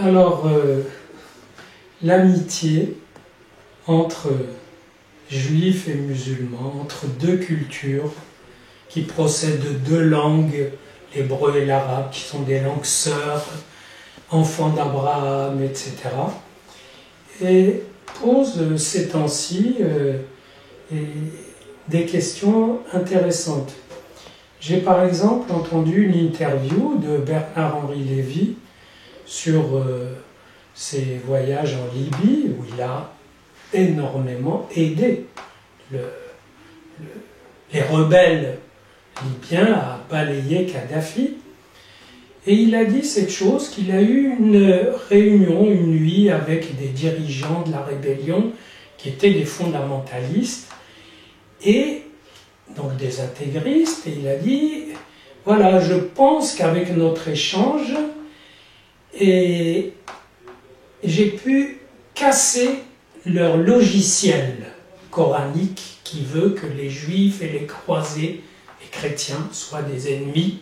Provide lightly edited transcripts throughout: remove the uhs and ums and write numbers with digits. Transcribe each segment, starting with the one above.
Alors, l'amitié entre juifs et musulmans, entre deux cultures qui procèdent de deux langues, l'hébreu et l'arabe, qui sont des langues sœurs, enfants d'Abraham, etc. Et pose ces temps-ci des questions intéressantes. J'ai par exemple entendu une interview de Bernard-Henri Lévy sur ses voyages en Libye, où il a énormément aidé les rebelles libyens à balayer Kadhafi. Et il a dit cette chose, qu'il a eu une réunion, une nuit, avec des dirigeants de la rébellion, qui étaient des fondamentalistes, et donc des intégristes, et il a dit, voilà, je pense qu'avec notre échange, j'ai pu casser leur logiciel coranique qui veut que les juifs et les croisés, les chrétiens, soient des ennemis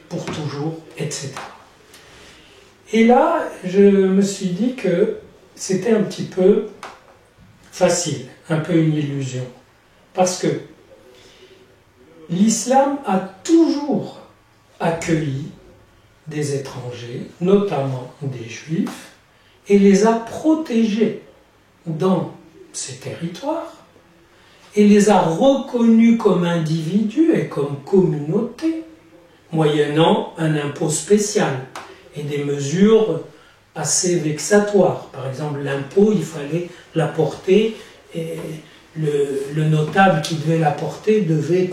pour toujours, etc. Et là, je me suis dit que c'était un petit peu facile, un peu une illusion. Parce que l'islam a toujours accueilli des étrangers, notamment des juifs, et les a protégés dans ces territoires, et les a reconnus comme individus et comme communautés, moyennant un impôt spécial et des mesures assez vexatoires. Par exemple, l'impôt, il fallait l'apporter, et le notable qui devait l'apporter devait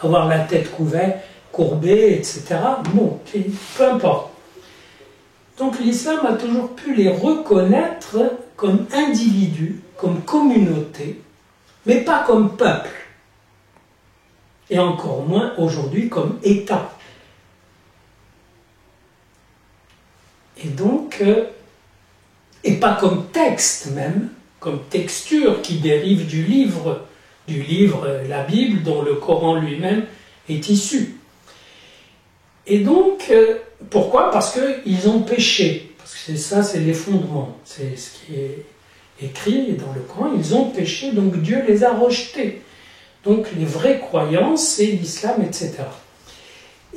avoir la tête couverte, courbée, etc. Bon, peu importe. Donc l'islam a toujours pu les reconnaître comme individus, comme communauté, mais pas comme peuple. Et encore moins aujourd'hui comme État. Et donc, et pas comme texte même, comme texture qui dérive du livre, la Bible, dont le Coran lui-même est issu. Et donc, pourquoi? Parce qu'ils ont péché. Parce que c'est ça, c'est les fondements. C'est ce qui est écrit dans le Coran. Ils ont péché, donc Dieu les a rejetés. Donc les vraies croyances, c'est l'islam, etc.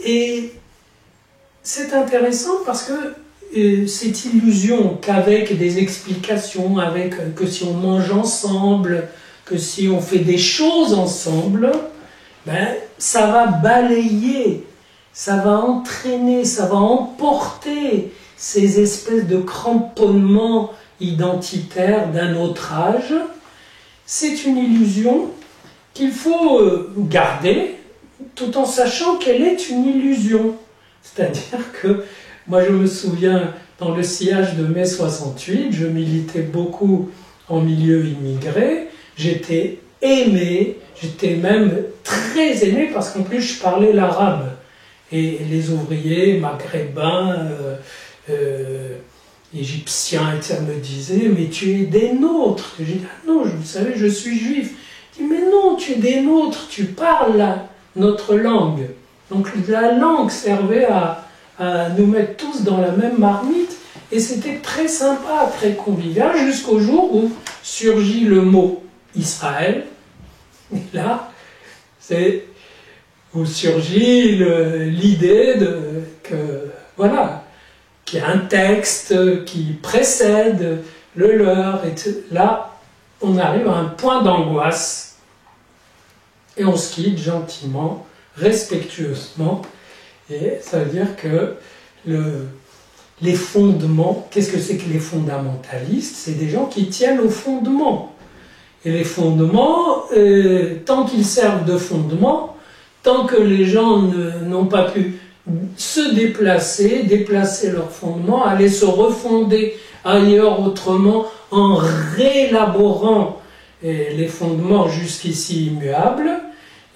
Et c'est intéressant parce que cette illusion qu'avec des explications, que si on mange ensemble, que si on fait des choses ensemble, ben, ça va balayer, ça va entraîner, ça va emporter ces espèces de cramponnements identitaires d'un autre âge. C'est une illusion qu'il faut garder, tout en sachant qu'elle est une illusion. C'est-à-dire que, moi je me souviens, dans le sillage de mai 68, je militais beaucoup en milieu immigré, j'étais aimé, j'étais même très aimé, parce qu'en plus je parlais l'arabe. Et les ouvriers maghrébins, égyptiens, etc., me disaient, mais tu es des nôtres. J'ai dit, ah non, vous savez, je suis juif. Je dis, mais non, tu es des nôtres, tu parles notre langue. Donc la langue servait à nous mettre tous dans la même marmite, et c'était très sympa, très convivial, jusqu'au jour où surgit le mot Israël. Et là, où surgit l'idée voilà, qu'il y a un texte qui précède le leur, et là, on arrive à un point d'angoisse, et on se quitte gentiment, respectueusement, et ça veut dire que les fondements, qu'est-ce que c'est que les fondamentalistes? C'est des gens qui tiennent aux fondements. Et les fondements, tant qu'ils servent de fondement, tant que les gens n'ont pas pu se déplacer leurs fondements, aller se refonder ailleurs autrement, en réélaborant les fondements jusqu'ici immuables,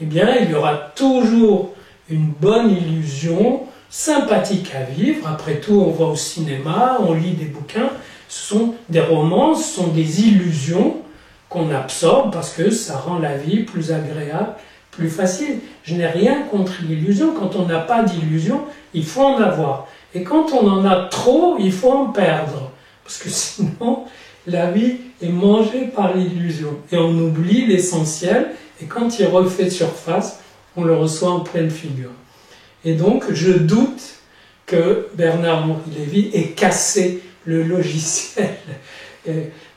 eh bien, il y aura toujours une bonne illusion, sympathique à vivre. Après tout, on va au cinéma, on lit des bouquins, ce sont des romans, ce sont des illusions qu'on absorbe parce que ça rend la vie plus agréable, plus facile. Je n'ai rien contre l'illusion. Quand on n'a pas d'illusion, il faut en avoir. Et quand on en a trop, il faut en perdre. Parce que sinon, la vie est mangée par l'illusion. Et on oublie l'essentiel, et quand il refait surface, on le reçoit en pleine figure. Et donc, je doute que Bernard-Henri Lévy ait cassé le logiciel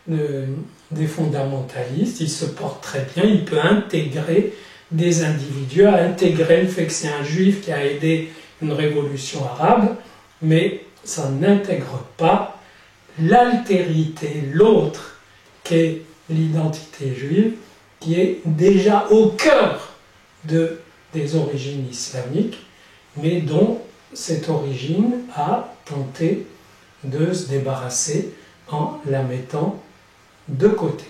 des fondamentalistes. Il se porte très bien, il peut intégrer des individus, à intégrer le fait que c'est un juif qui a aidé une révolution arabe, mais ça n'intègre pas l'altérité, l'autre, qu'est l'identité juive, qui est déjà au cœur des origines islamiques, mais dont cette origine a tenté de se débarrasser en la mettant de côté.